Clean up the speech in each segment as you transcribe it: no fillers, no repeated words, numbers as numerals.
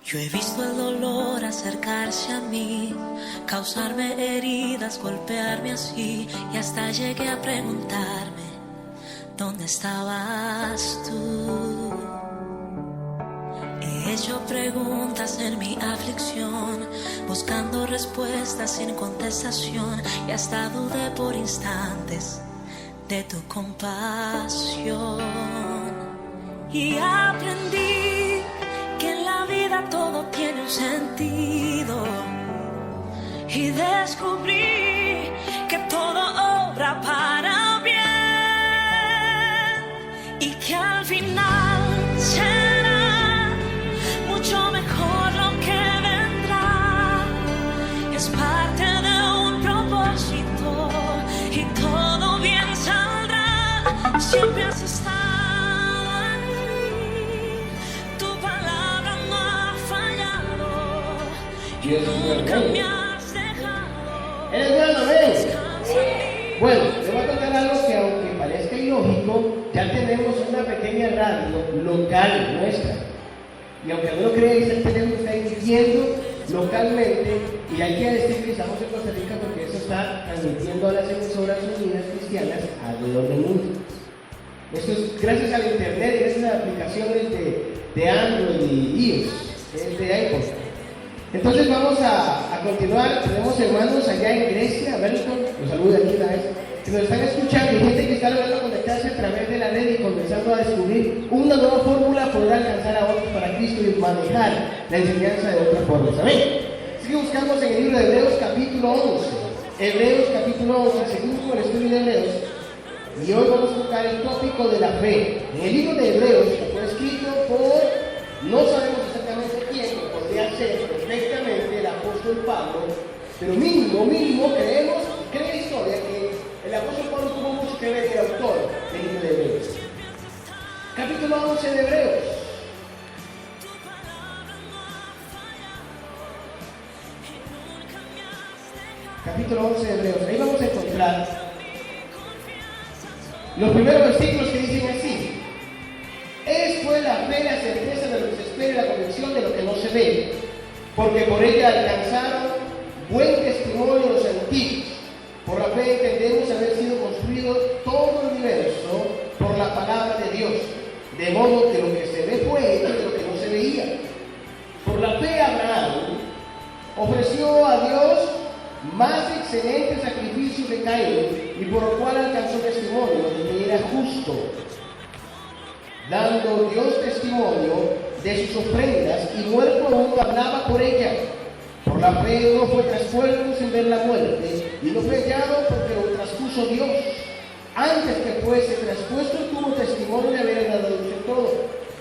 Yo he visto el dolor acercarse a mí, causarme heridas, golpearme así, y hasta llegué a preguntarme, ¿dónde estabas tú? He hecho preguntas en mi aflicción, buscando respuestas sin contestación, y hasta dudé por instantes de tu compasión. Y aprendí que en la vida todo tiene un sentido, y descubrí que todo obra para bien, y que al final será mucho mejor lo que vendrá. Es parte de un propósito y todo bien saldrá. Siempre has estado aquí, tu palabra no ha fallado y nunca me has dejado. ¿Eres bueno, ves? Bueno, te voy a contar algo que, aunque parezca ilógico, ya tenemos una pequeña radio local nuestra. Y aunque no lo creáis, el teléfono está emitiendo localmente, y hay que decir que estamos en Costa Rica porque eso está transmitiendo a las emisoras unidas cristianas alrededor del mundo. Esto es gracias al internet y gracias a las aplicaciones de Android y iOS, de iPhone. Entonces vamos a continuar. Tenemos hermanos allá en Grecia, Hamilton, los saludo aquí una vez, que nos están escuchando, y gente que está logrando conectarse a través de la red y comenzando a descubrir una nueva fórmula, poder alcanzar a otros para Cristo y manejar la enseñanza de otra forma. ¿Amén? Así que buscamos en el libro de Hebreos capítulo 11. Hebreos capítulo 11, seguimos con el estudio de Hebreos, y hoy vamos a tocar el tópico de la fe. En el libro de Hebreos, que fue escrito por, no sabemos exactamente quién, podría ser perfectamente el apóstol Pablo, pero mínimo creemos, cree la historia que el apóstol Pablo tuvo mucho que ver el autor del libro de Hebreos. Capítulo 11 de Hebreos. Capítulo 11 de Hebreos. Ahí vamos a encontrar los primeros versículos que dicen así: es pues la fe, la certeza de lo que se espera y la convicción de lo que no se ve, porque por ella alcanzaron buen testimonio los antiguos. Por la fe entendemos haber sido construido todo el universo por la palabra de Dios, de modo que lo que se ve fue hecho de lo que no se veía. Por la fe Abraham ofreció a Dios más excelente sacrificio que Caín, y por lo cual alcanzó testimonio de que era justo, dando Dios testimonio de sus ofrendas, y muerto aún hablaba por ella. Por la fe no fue traspuesto sin ver la muerte, y no fue hallado porque lo traspuso Dios. Antes que fuese traspuesto tuvo testimonio de haber dado todo.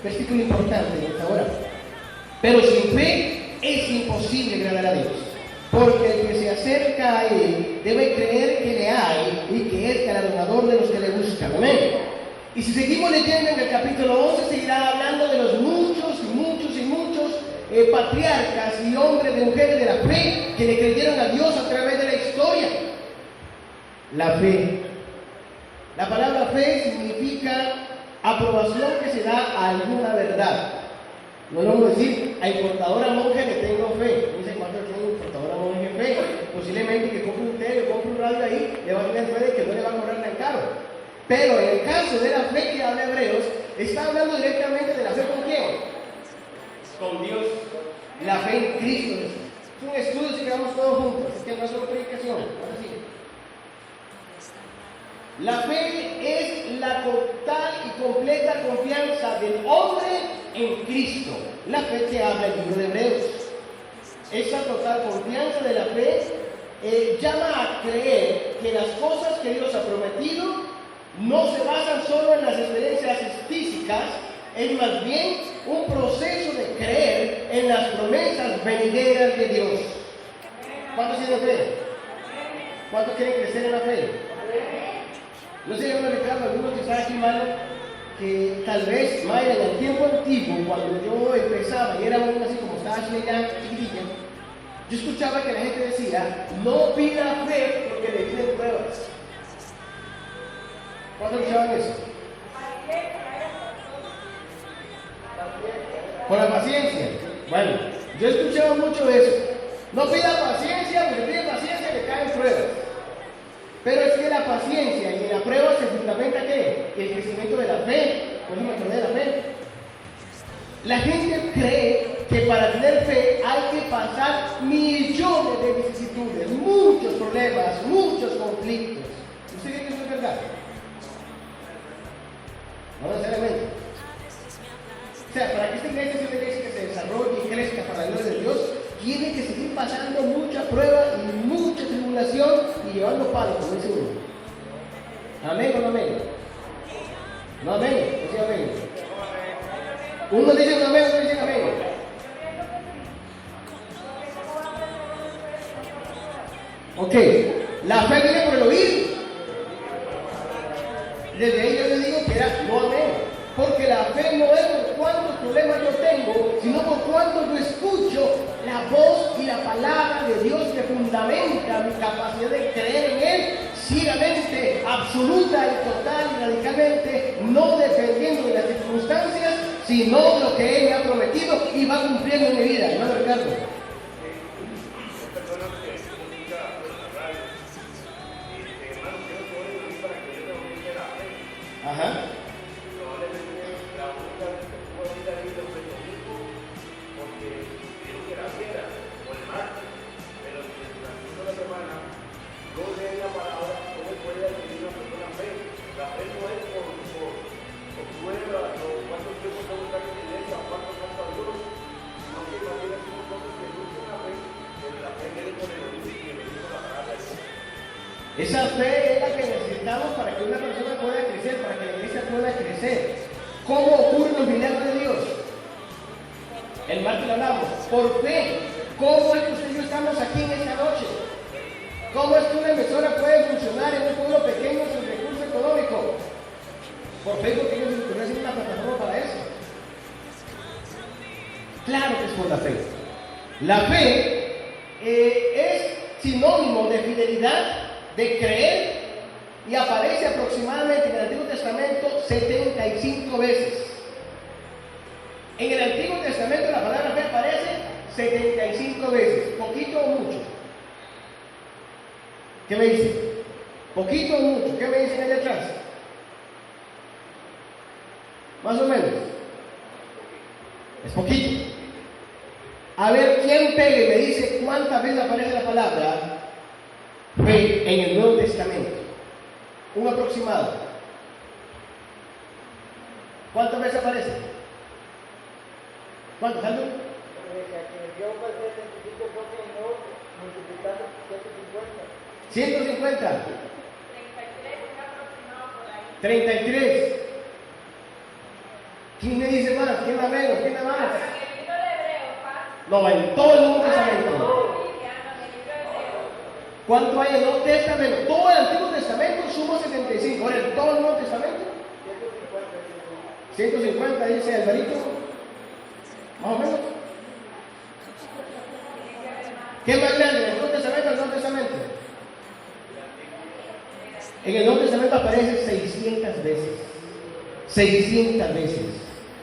Versículo importante en esta hora. Pero sin fe es imposible agradar a Dios, porque el que se acerca a Él debe creer que le hay y que es galardonador de los que le buscan. Amén. Y si seguimos leyendo en el capítulo 11, seguirá hablando de los muchos patriarcas y hombres y mujeres de la fe que le creyeron a Dios a través de la historia. La fe. La palabra fe significa aprobación que se da a alguna verdad. No vamos a decir, a importadora monje le tengo fe. No sé cuánto tiene importadora monje fe. Posiblemente que compre un tele o compre un radio ahí, le va a tener fe de que no le va a cobrar tan caro. Pero en el caso de la fe que habla Hebreos, está hablando directamente de la fe con quién. Con Dios. La fe en Cristo. Es un estudio si quedamos todos juntos. Es que no es una predicación. Ahora sí. La fe es la total y completa confianza del hombre en Cristo. La fe que habla el libro de Hebreos. Esa total confianza de la fe llama a creer que las cosas que Dios ha prometido no se basan solo en las experiencias físicas, es más bien un proceso de creer en las promesas venideras de Dios. ¿Cuántos tienen fe? ¿Cuántos quieren crecer en la fe? No sé, yo me recuerdo a algunos que están aquí, hermano, que tal vez, Mayra, en el tiempo antiguo, cuando yo empezaba y era uno así como estaba así ya chiquitilla, yo escuchaba que la gente decía, no pida fe porque le piden pruebas. ¿Cuántos escuchaban eso? Con la paciencia. Bueno, Yo he escuchado mucho eso. No pida paciencia, porque pide paciencia le caen pruebas. Pero es que la paciencia y la prueba se fundamenta ¿qué? El crecimiento de la fe, por ejemplo, de la fe. La gente cree que para tener fe hay que pasar millones de vicisitudes, muchos problemas, muchos conflictos. ¿Usted cree que eso es verdad? No necesariamente. O sea, para que esta iglesia sea una iglesia que se desarrolle y crezca para la gloria de Dios, tiene que seguir pasando mucha prueba y mucha tribulación y llevando palos, como dice uno. ¿Amén o no amén? No amén, o sí amén. Uno dice amén, otro dice amén. Ok, la fe viene por el oír. Desde ahí yo le digo que era no amén. Porque la fe no es por cuántos problemas yo tengo, sino por cuánto yo escucho la voz y la palabra de Dios que fundamenta mi capacidad de creer en Él ciegamente, absoluta y total y radicalmente, no dependiendo de las circunstancias, sino de lo que Él me ha prometido y va cumpliendo en mi vida. Hermano Ricardo. Ajá. Esa fe es la que necesitamos para que una persona pueda crecer, para que la iglesia pueda crecer. ¿Cómo ocurren los milagros de Dios? El martes lo hablamos. Por fe. ¿Cómo es que usted y yo estamos aquí en esta noche? ¿Cómo es que una emisora puede funcionar en un pueblo pequeño sin recurso económico? Por fe, porque ellos se hacer una plataforma para eso. Claro que es por la fe. La fe es sinónimo de fidelidad, de creer, y aparece aproximadamente en el Antiguo Testamento 75 veces. En el Antiguo Testamento la palabra fe aparece 75 veces, poquito o mucho. ¿Qué me dicen? Poquito o mucho, ¿qué me dicen allá atrás? Más o menos. Es poquito. A ver, ¿quién pegue y me dice cuántas veces aparece la palabra fe en el Nuevo Testamento? Un aproximado. ¿Cuántas veces aparece? ¿Cuántas? ¿Algo? 150. 33. ¿Quién me dice más? ¿Quién da menos? ¿Quién da más? No, en todo el Nuevo Testamento. ¿Cuánto hay en el Nuevo Testamento? Todo el Antiguo Testamento suma 75. Ahora, ¿en todo el Nuevo Testamento? 150, dice Alvarito. Más o menos. ¿Qué es más grande, el Nuevo Testamento o el Nuevo Testamento? En el Nuevo Testamento aparece 600 veces. 600 veces.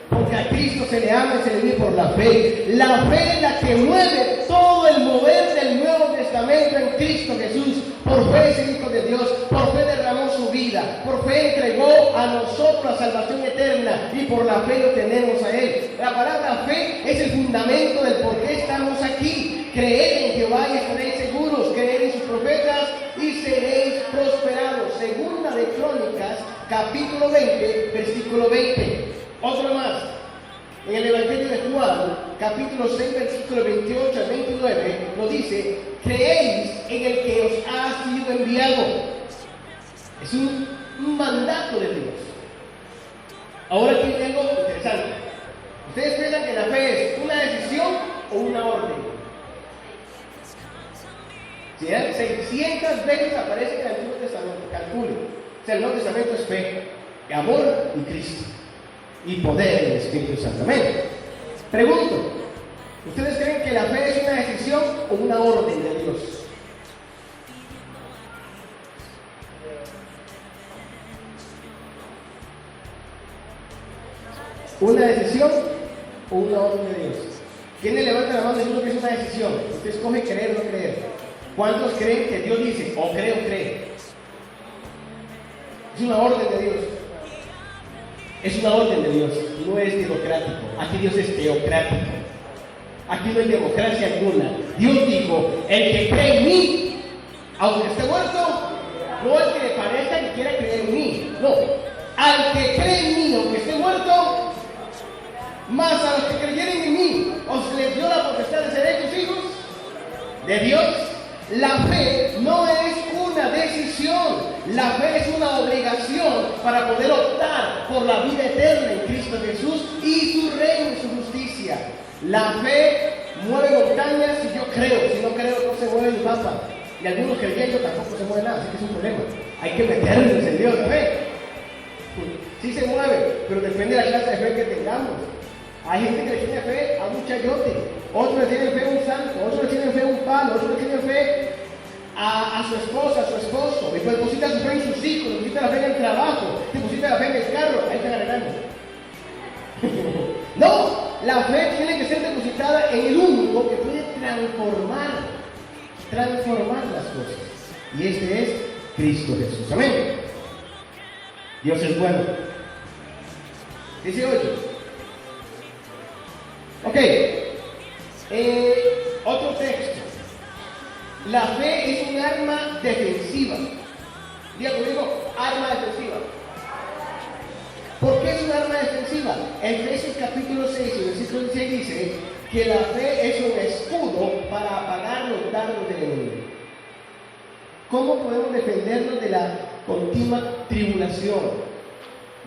Porque a Cristo se le ama y se le vive por la fe. La fe es la que mueve todo el mover del Nuevo Testamento en Cristo Jesús. Por fe es el Hijo de Dios. Por fe derramó su vida. Por fe entregó a nosotros la salvación eterna. Y por la fe lo tenemos a Él. La palabra fe es el fundamento del por qué estamos aquí. Creed en Jehová y estaréis seguros. Creed en sus profetas y seréis prosperados. Segunda de Crónicas, capítulo 20, versículo 20. Otro más, en el Evangelio de Juan, capítulo 6, versículo 28 al 29, nos dice: creéis en el que os ha sido enviado. Es un mandato de Dios. Ahora aquí tengo algo interesante. ¿Ustedes piensan que la fe es una decisión o una orden? Si 600 veces aparece en el Antiguo Testamento, calculen. O sea, el Nuevo Testamento es fe, amor y Cristo. Y poder del Espíritu Santo. Amén. Pregunto, ¿ustedes creen que la fe es una decisión o una orden de Dios? ¿Una decisión o una orden de Dios? ¿Quiénes levantan la mano diciendo que es una decisión? Usted escoge creer o no creer. ¿Cuántos creen que Dios dice, o cree o cree? Es una orden de Dios. Es una orden de Dios, no es democrático. Aquí Dios es teocrático. Aquí no hay democracia alguna. Dios dijo, el que cree en mí, aunque esté muerto, no el que le parezca que quiera creer en mí. No, al que cree en mí, aunque esté muerto, más a los que creyeren en mí, os les dio la potestad de ser hechos hijos de Dios. La fe no es una decisión, la fe es una obligación para poder optar por la vida eterna en Cristo Jesús y su reino y su justicia. La fe mueve montañas si yo creo, si no creo no se mueve ni papa. Y algunos creyendo tampoco se mueve nada, así que es un problema. Hay que meternos en Dios, la fe. Sí se mueve, pero depende de la clase de fe que tengamos. Hay gente que le tiene fe a un chayote, otros le tienen fe a un santo, otros le tienen fe a un palo, otros le tienen fe a su esposa, a su esposo. Y pues deposita su fe en sus hijos, deposita la fe en el trabajo, deposita la fe en el carro, ahí están arreglando. No, la fe tiene que ser depositada en el único que puede transformar las cosas. Y este es Cristo Jesús. Amén. Dios es bueno. Dice 8. Ok, otro texto. La fe es un arma defensiva. Diga conmigo, arma defensiva. ¿Por qué es un arma defensiva? Efesios capítulo 6, versículo 16 dice que la fe es un escudo para apagar los dardos del enemigo. ¿Cómo podemos defendernos de la continua tribulación,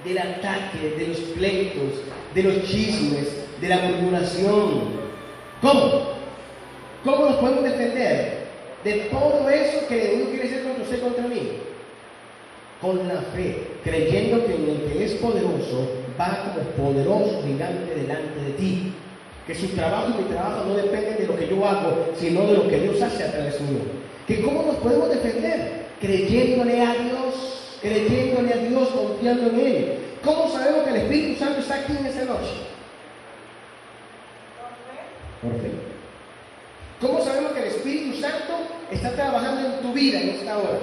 del ataque, de los pleitos, de los chismes, de la murmuración? ¿Cómo? ¿Cómo nos podemos defender de todo eso que el enemigo quiere hacer contra usted, contra mí? Con la fe, creyendo que el que es poderoso va como poderoso gigante delante de ti. Que su trabajo y mi trabajo no dependen de lo que yo hago, sino de lo que Dios hace a través mío. ¿Que cómo nos podemos defender? Creyéndole a Dios, confiando en Él. ¿Cómo sabemos que el Espíritu Santo está aquí en esta noche? Por fe. ¿Cómo sabemos que el Espíritu Santo está trabajando en tu vida en esta hora?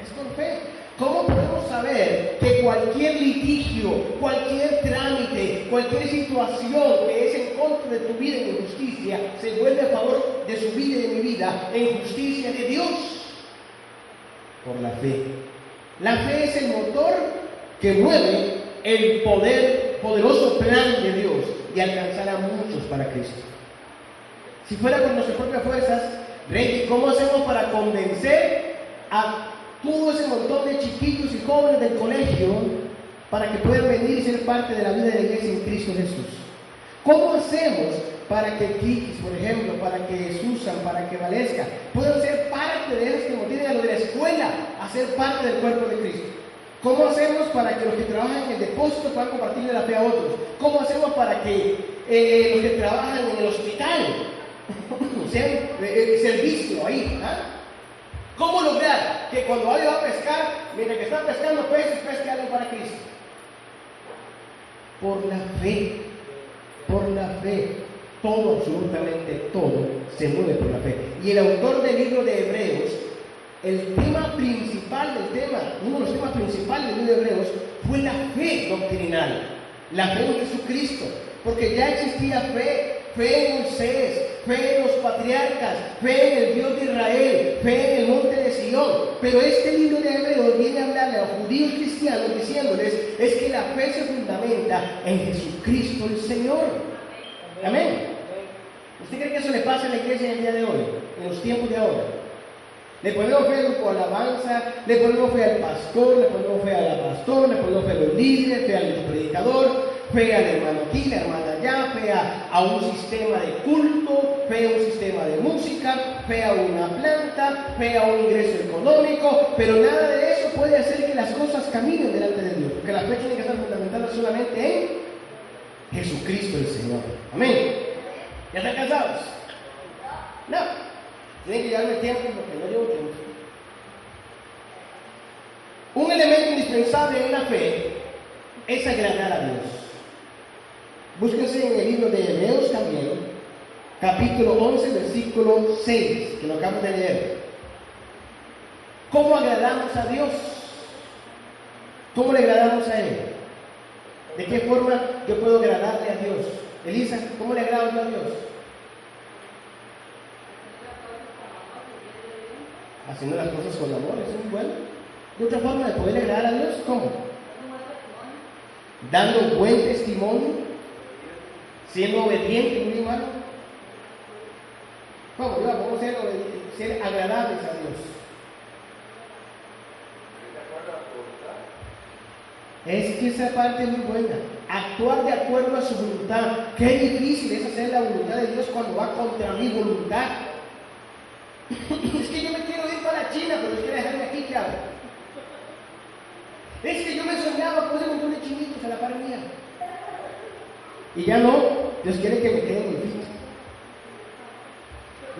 Es por fe. ¿Cómo podemos saber que cualquier litigio, cualquier trámite, cualquier situación que es en contra de tu vida en injusticia se vuelve a favor de su vida y de mi vida en justicia de Dios? Por la fe. La fe es el motor que mueve el poderoso plan de Dios y alcanzar a muchos para Cristo. Si fuera con nuestras propias fuerzas, Rey, ¿cómo hacemos para convencer a todo ese montón de chiquitos y jóvenes del colegio para que puedan venir y ser parte de la vida de la iglesia en Cristo Jesús? ¿Cómo hacemos para que Kikis, por ejemplo, para que Susan, para que Valesca puedan ser parte de esos que motiven a los de la escuela a ser parte del cuerpo de Cristo? ¿Cómo hacemos para que los que trabajan en el depósito puedan compartirle la fe a otros? ¿Cómo hacemos para que los que trabajan en el hospital sean servicio ahí? ¿Cómo lograr que cuando alguien va a pescar, mientras que está pescando peces, pesque algo para Cristo? Por la fe. Por la fe. Todo, absolutamente todo, se mueve por la fe. Y el autor del libro de Hebreos, el tema principal del tema, uno de los temas principales del libro de Hebreos, fue la fe doctrinal. La fe en Jesucristo. Porque ya existía fe en Moisés, fe en los patriarcas, fe en el Dios de Israel, fe en el monte de Sion. Pero este libro de Hebreos viene a hablarle a los judíos cristianos diciéndoles es que la fe se fundamenta en Jesucristo el Señor. Amén. ¿Usted cree que eso le pasa a la iglesia en el día de hoy, en los tiempos de ahora? Le ponemos fe al grupo de alabanza, le ponemos fe al pastor, le ponemos fe a la pastora, le ponemos fe a los líderes, fe al predicador, fe al hermano aquí, la hermana allá, fe a un sistema de culto, fe a un sistema de música, fe a una planta, fe a un ingreso económico, pero nada de eso puede hacer que las cosas caminen delante de Dios, porque la fe tiene que estar fundamentada solamente en Jesucristo el Señor. Amén. ¿Ya están cansados? No. Tienen que llevarme tiempo porque no llevo tiempo. Un elemento indispensable en la fe es agradar a Dios. Búsquense en el libro de Hebreos también, capítulo 11, versículo 6, que lo acabamos de leer. ¿Cómo agradamos a Dios? ¿Cómo le agradamos a Él? ¿De qué forma yo puedo agradarle a Dios? Elisa, ¿cómo le agrado yo a Dios? Haciendo las cosas con amor, eso es muy bueno. ¿De otra forma de poder agradar a Dios? ¿Cómo? Dando buen testimonio, siendo obediente, muy hermano. ¿Cómo? Vamos a ser agradables a Dios. Es que esa parte es muy buena. Actuar de acuerdo a su voluntad. Qué difícil es hacer la voluntad de Dios cuando va contra mi voluntad. Es que yo me quiero ir para China, pero es que dejarme aquí, ¿qué hago? Es que yo me soñaba con ese montón de chinitos a la par mía. Y ya no, Dios quiere que me quede en el físico.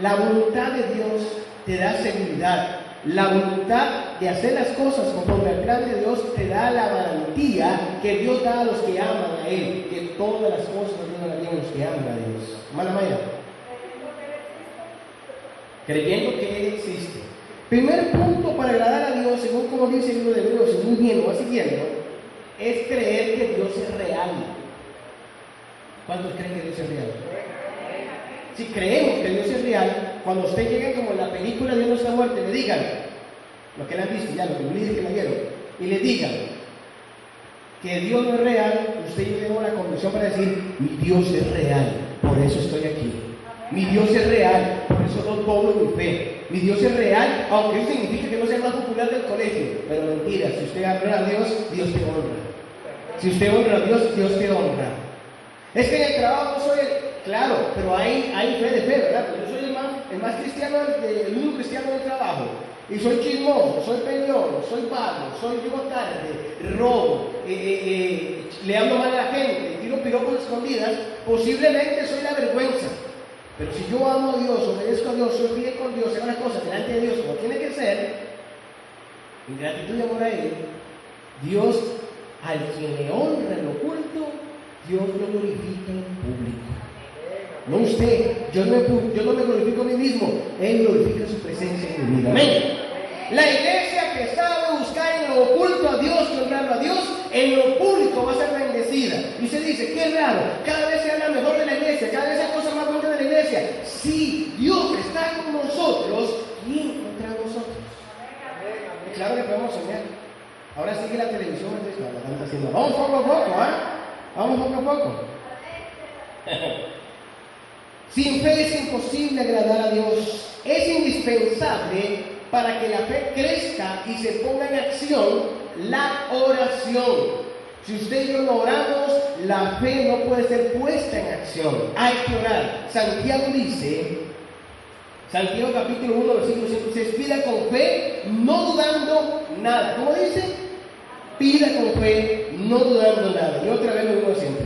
La voluntad de Dios te da seguridad. La voluntad de hacer las cosas conforme al plan de Dios te da la garantía que Dios da a los que aman a Él, que todas las cosas ayudan a los que aman a Dios. Hermana Maya. Creyendo que Él existe. Primer punto para agradar a Dios, según como dice el libro de Hebreos, y muy bien, lo va siguiendo, es creer que Dios es real. ¿Cuántos creen que Dios es real? Si creemos que Dios es real, cuando usted llegue como en la película Dios no está muerto, le digan, lo que le han visto ya, lo que me dicen que la vieron, y le digan que Dios no es real, usted llega a la convicción para decir, mi Dios es real, por eso estoy aquí. Mi Dios es real, por eso no doblo mi fe. Mi Dios es real, aunque eso significa que no sea más popular del colegio. Pero mentira, si usted honra a Dios, Dios te honra. Si usted honra a Dios, Dios te honra. Es que en el trabajo soy claro, pero hay fe de fe, ¿verdad? Yo soy el más cristiano, el único cristiano del trabajo. Y soy chismoso, soy peleón, soy vago, llego tarde, robo, le hablo mal a la gente, tiro piropos escondidas, posiblemente soy la vergüenza. Pero si yo amo a Dios, obedezco a Dios, soy fiel con Dios, hago las cosas delante de Dios como tiene que ser, en gratitud y amor a Él, Dios, al quien le honra en lo oculto, Dios lo glorifica en público. No usted, yo no me glorifico a mí mismo, Él glorifica su presencia en mi vida. Amén. La iglesia que sabe buscar en lo oculto a Dios y honrarlo a Dios, en lo público va a ser bendecida. Y usted dice, qué raro, cada vez se habla mejor de la iglesia, cada vez hay cosas más buenas de la iglesia. Si Dios está con nosotros, ¿quién contra nosotros? Y claro que podemos soñar. Ahora sigue la televisión, vamos poco a poco, Vamos poco a poco. Sin fe es imposible agradar a Dios. Es indispensable para que la fe crezca y se ponga en acción la oración. Si usted y yo no oramos, la fe no puede ser puesta en acción. Hay que orar. Santiago dice, Santiago capítulo 1, versículo 5, se pida con fe, no dudando nada. ¿Cómo dice? Pida con fe, no dudando nada. Y otra vez lo digo siempre.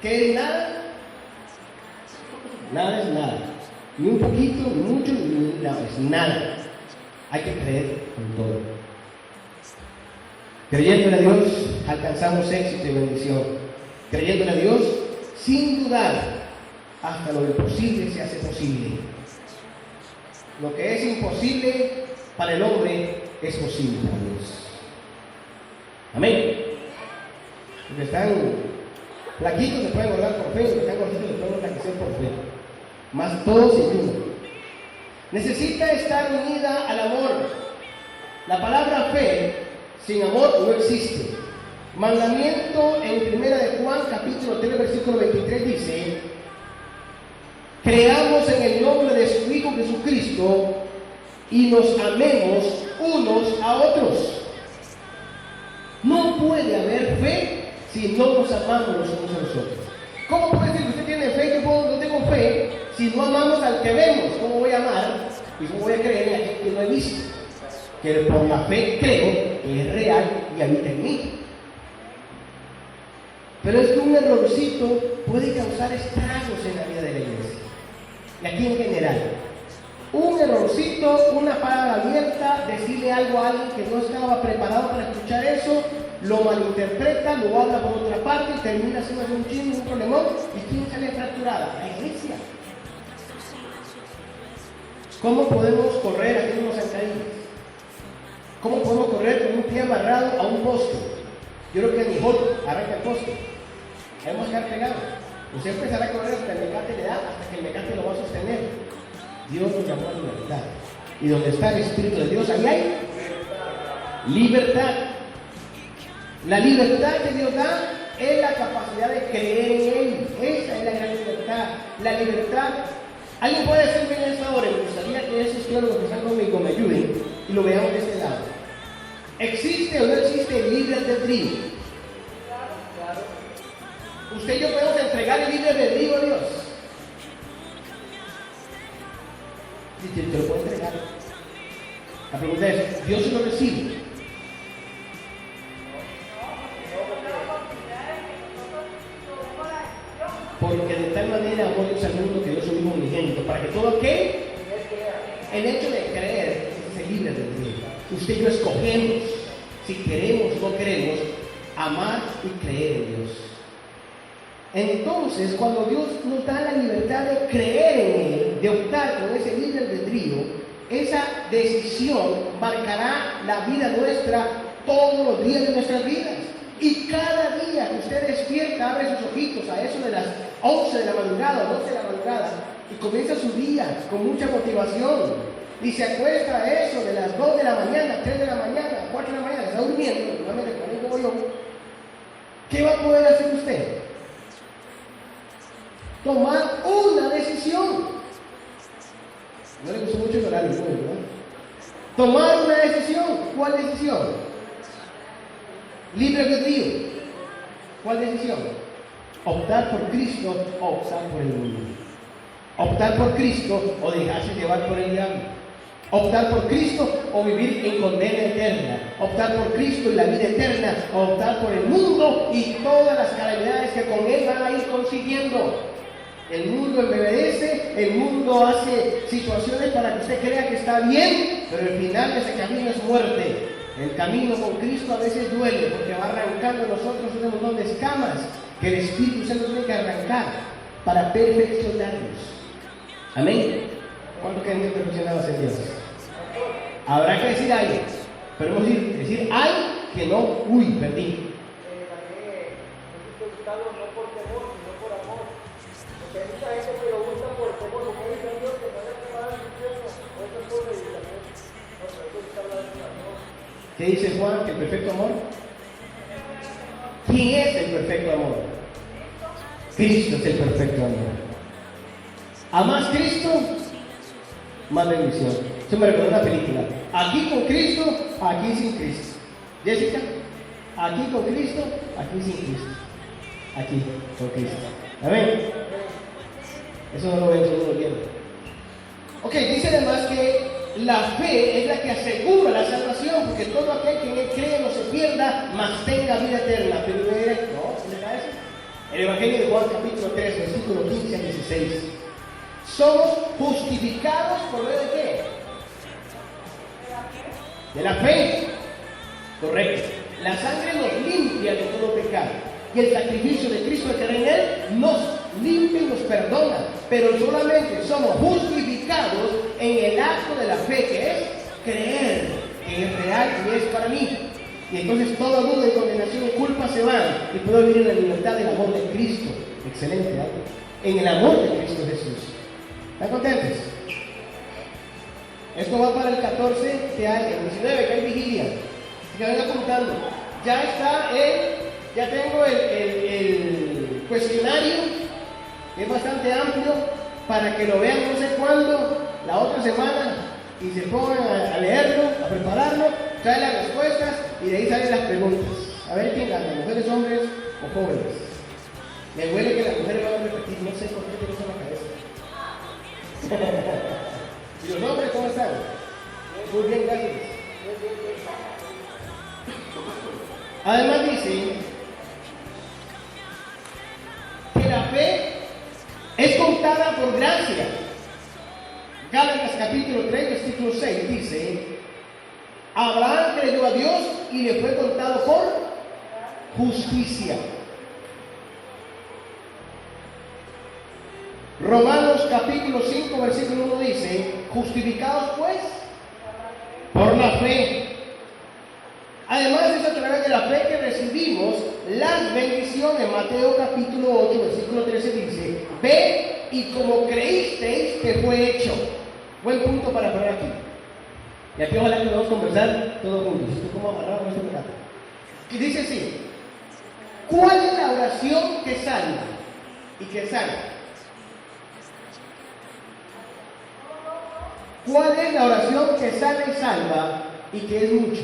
¿Qué es nada? Nada es nada. Ni un poquito, ni mucho, ni nada. Es nada. Hay que creer con todo. Creyéndole a Dios, alcanzamos éxito y bendición. Creyéndole a Dios, sin dudar, hasta lo imposible se hace posible. Lo que es imposible para el hombre es posible para Dios. Amén. Los que están flaquitos se pueden orar por fe, los que están gorditos se pueden enflaquecer por fe. Más todos sin duda. Necesita estar unida al amor. La palabra fe sin amor no existe. Mandamiento en 1 de Juan capítulo 3 versículo 23 dice: creamos en el nombre de su Hijo Jesucristo y nos amemos unos a otros. No puede haber fe si no nos amamos los unos a los otros. ¿Cómo puede decir que usted tiene fe? Yo no tengo fe si no amamos al que vemos. ¿Cómo voy a amar y cómo voy a creer en aquel que no he visto? Que por la fe creo que es real y habita en mí. Pero es que un errorcito puede causar estragos en la vida de la iglesia. Y aquí en general, un errorcito, una palabra abierta, decirle algo a alguien que no estaba preparado para escuchar eso, lo malinterpreta, lo habla por otra parte y termina siendo un chisme, un problemón. ¿Y quién sale fracturada? La iglesia. ¿Cómo podemos correr haciendo zancadillas? ¿Cómo podemos correr con un pie amarrado a un poste? Yo creo que ni Hulk arranca el poste. Debemos quedar pegados. Usted empezará a correr hasta el mecate le da, hasta que el mecate lo va a sostener. Dios nos llamó a libertad. Y donde está el Espíritu de Dios, ahí hay libertad. La libertad que Dios da es la capacidad de creer en Él. Esa es la gran libertad. La libertad. Alguien puede decir bien esta hora, me gustaría que esos teólogos que están conmigo me ayuden y lo veamos de este lado. ¿Existe o no existe el libre albedrío? Claro. Usted y yo podemos entregar el libre albedrío a Dios. Y te lo puede entregar. La pregunta es, ¿Dios se lo recibe? Porque de tal manera amó Dios al mundo que dio su Hijo unigénito, para que todo aquel, el hecho de creer, es el libre albedrío. Usted y yo escogemos, si queremos o no queremos, amar y creer en Dios. Entonces, cuando Dios nos da la libertad de creer en Él, de optar por ese libre albedrío, esa decisión marcará la vida nuestra todos los días de nuestras vidas. Y cada día que usted despierta, abre sus ojitos a eso de las 11 de la madrugada o 12 de la madrugada y comienza su día con mucha motivación y se acuesta a eso de las 2 de la mañana, 3 de la mañana, 4 de la mañana, está durmiendo, normalmente como yo, ¿qué va a poder hacer usted? Tomar una decisión. No le gustó mucho el horario, ¿verdad? Tomar una decisión. ¿Cuál decisión? Libre albedrío. ¿Cuál decisión? Optar por Cristo o optar por el mundo. Optar por Cristo o dejarse llevar por el diablo. Optar por Cristo o vivir en condena eterna. Optar por Cristo y la vida eterna o optar por el mundo y todas las calamidades que con él van a ir consiguiendo. El mundo embebedece, el mundo hace situaciones para que usted crea que está bien, pero el final de ese camino es muerte. El camino con Cristo a veces duele porque va arrancando a nosotros un montón de escamas que el Espíritu Santo tiene que arrancar para perfeccionarnos. Amén. ¿Cuánto quedan bien perfeccionados en Dios? Habrá que decir ay, pero hemos decir ay que no, uy, perdí. ¿Qué dice Juan? ¿Que el perfecto amor? ¿Quién es el perfecto amor? Cristo es el perfecto amor. A más Cristo, más bendición. Eso me recuerda una película. Aquí con Cristo, aquí sin Cristo. Jessica, aquí con Cristo, aquí sin Cristo. Aquí con Cristo. Amén. Eso no lo veo, eso no lo quiero. Ok, dice además que la fe es la que asegura la salvación, porque todo aquel que en él cree no se pierda, mas tenga vida eterna. Pero no, ¿qué le parece? El Evangelio de Juan capítulo 3, versículo 15 al 16. Somos justificados por medio de qué? De la fe. Correcto. La sangre nos limpia de todo pecado. Y el sacrificio de Cristo que era en él nos limpia y nos perdona. Pero solamente somos justificados en el acto de la fe, que es creer que es real y es para mí. Y entonces toda duda y condenación y culpa se van y puedo vivir en la libertad del amor de Cristo. Excelente, ¿eh? En el amor de Cristo Jesús. ¿Están contentos? Esto va para el 14 de año, el 19, que hay vigilia. Que venga apuntando. Ya tengo el cuestionario, que es bastante amplio, para que lo vean no sé cuándo, la otra semana, y se pongan a leerlo, a prepararlo, trae las respuestas y de ahí salen las preguntas. A ver quién gana, mujeres, hombres o jóvenes. Me huele que las mujeres van a repetir, no sé por qué tengo eso en la cabeza. ¿Y los hombres cómo están? Muy bien, gracias. Además dice que la fe es contada por gracia. Gálatas capítulo 3, versículo 6 dice: Abraham creyó a Dios y le fue contado por justicia. Romanos capítulo 5, versículo 1 dice, justificados pues por la fe. Además es a través de la fe que recibimos las bendiciones. Mateo capítulo 8, versículo 13 dice, ve y como creísteis que fue hecho. Buen punto para poner aquí. Y aquí ojalá que podamos conversar todos juntos. Esto como amarrado con este pecado. Y dice así, ¿cuál es la oración que salva y que sana? ¿Cuál es la oración que sana y salva y que es mucho?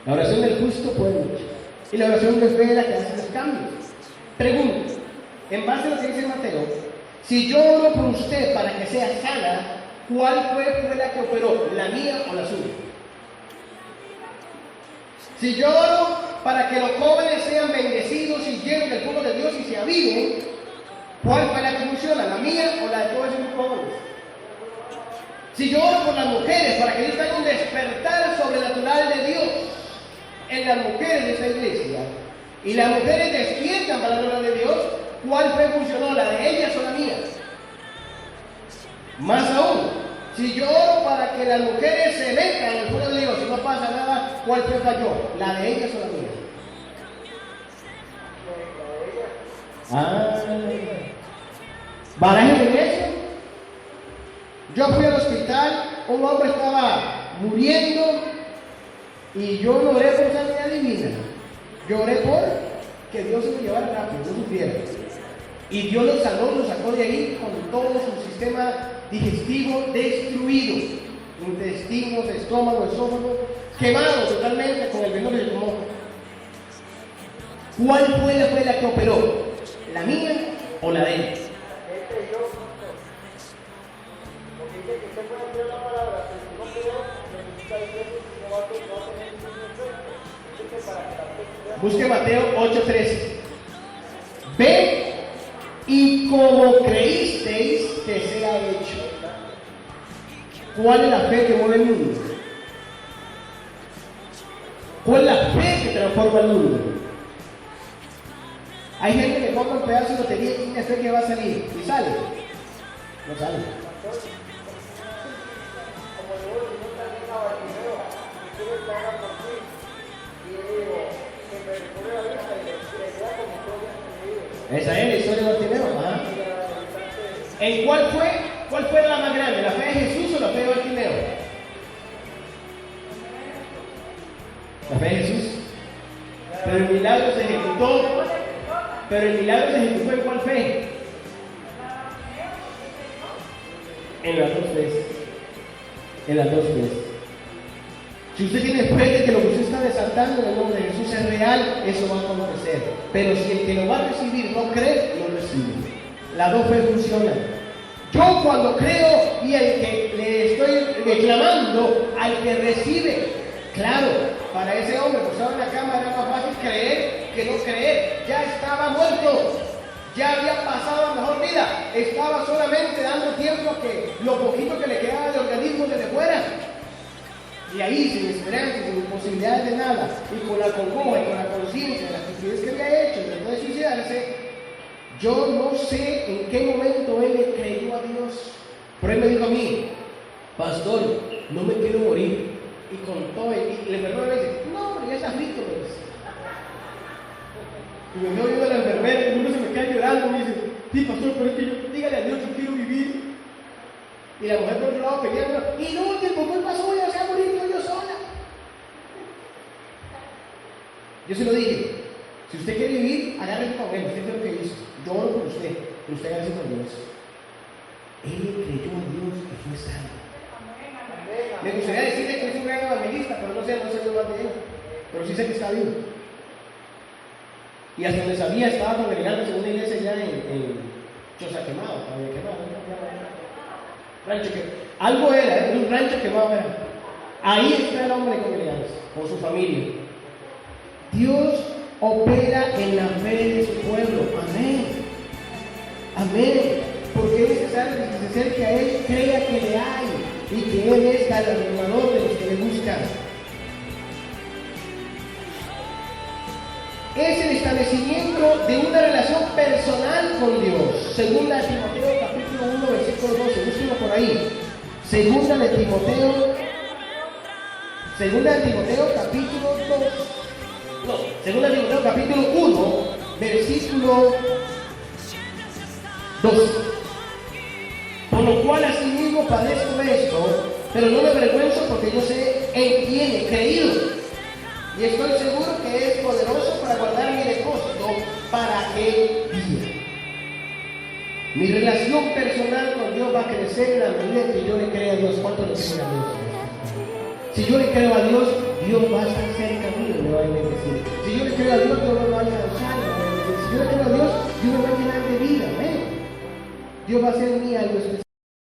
La oración del justo puede mucho. Y la oración de fe es la que hace los cambios. Pregunto, en base a lo que dice Mateo, si yo oro por usted para que sea sana, ¿cuál fue la que operó? ¿La mía o la suya? Si yo oro para que los jóvenes sean bendecidos y llenos del fuego de Dios y se aviven, ¿cuál fue la que funciona? ¿La mía o la de todos esos jóvenes? Si yo oro por las mujeres para que ellos tengan un despertar sobrenatural de Dios en las mujeres de esta iglesia, y las mujeres despiertan para la gloria de Dios, ¿cuál fue funcionó? ¿La de ellas o la mía? Más aún, si yo oro para que las mujeres se metan en el fuego de Dios y no pasa nada, ¿cuál fue falló? ¿La de ellas o la mía? ¿Barajen en eso? Yo fui al hospital, un hombre estaba muriendo y yo no oré por sanidad divina. Yo oré por que Dios se lo llevara rápido, no sufriera. Y Dios lo sanó, lo sacó de ahí con todo su sistema digestivo destruido. Intestinos, estómago, esófago, quemado totalmente con el veneno que se tomó. ¿Cuál fue la que operó? ¿La mía o la de él? Busque Mateo 8:13. Ve y como creísteis que sea hecho. ¿Cuál es la fe que mueve el mundo? ¿Cuál es la fe que transforma el mundo? Hay gente que compra un pedazo de lotería y tiene fe que va a salir y sale. No sale. Esa es la historia de Bartimeo. ¿En cuál fue la más grande? ¿La fe de Jesús o la fe de Bartimeo? La fe de Jesús. Pero el milagro se ejecutó. ¿En cuál fe? En las dos veces. Si usted tiene fe de que lo que usted está desatando en el nombre de Jesús es real, eso va a acontecer. Pero si el que lo va a recibir no cree, no recibe. Las dos fe funcionan. Yo cuando creo y el que le estoy reclamando al que recibe, claro, para ese hombre que estaba en la cama era más fácil creer que no creer. Ya estaba muerto, ya había pasado la mejor vida, estaba solamente dando tiempo a que lo poquito que le quedaba de organismo se le fuera. Y ahí, sin esperanza, sin posibilidades de nada, y con la congoja y con la conciencia de las actividades que había hecho, trató de suicidarse, yo no sé en qué momento él le creyó a Dios. Pero él me dijo a mí, pastor, no me quiero morir. Y contó, y la enfermera me dice, no, hombre, ya está frito, pues. Y me veo viendo a la enfermera, y uno se me queda llorando, y me dice, sí, pastor, pero es que yo, dígale a Dios que quiero vivir. Y la mujer por otro lado peleando, y no, que por culpa suya se ha morido yo sola. Yo se lo dije, si usted quiere vivir, agárrese con él, usted es lo que hizo. Yo oro por usted, pero usted agárrese con Dios. Él creyó a Dios y fue salvo. Me gustaría decirle que es un gran evangelista, pero no sé más de él. Pero sí sé que está vivo. Y hasta donde sabía, estaba congregándose en una iglesia ya en Choza Quemado, rancho que algo era un rancho quemado era. Ahí está el hombre congregándose con su familia. Dios opera en la fe de su pueblo. Amén. Amén. Porque es necesario que se acerque a Él, crea que le hay y que Él es galardonador de los que le buscan. es el establecimiento de una relación personal con Dios. Segunda de Timoteo capítulo 1 versículo 12, búsquenlo por ahí. Segunda de Timoteo capítulo 1 versículo 2. Por lo cual asimismo padezco esto, pero no me avergüenzo porque yo sé en quién he creído. Y estoy seguro que es poderoso para guardar mi depósito para aquel día. Mi relación personal con Dios va a crecer en la medida en que yo le crea a Dios. ¿Cuánto le creen a Dios? Si yo le creo a Dios, Dios va a estar cerca mío y me va a bendecir. Si yo le creo a Dios, Dios me va a alcanzar. Si yo le creo a Dios, Dios me va a llenar de vida. Dios va a hacer en mí algo especial.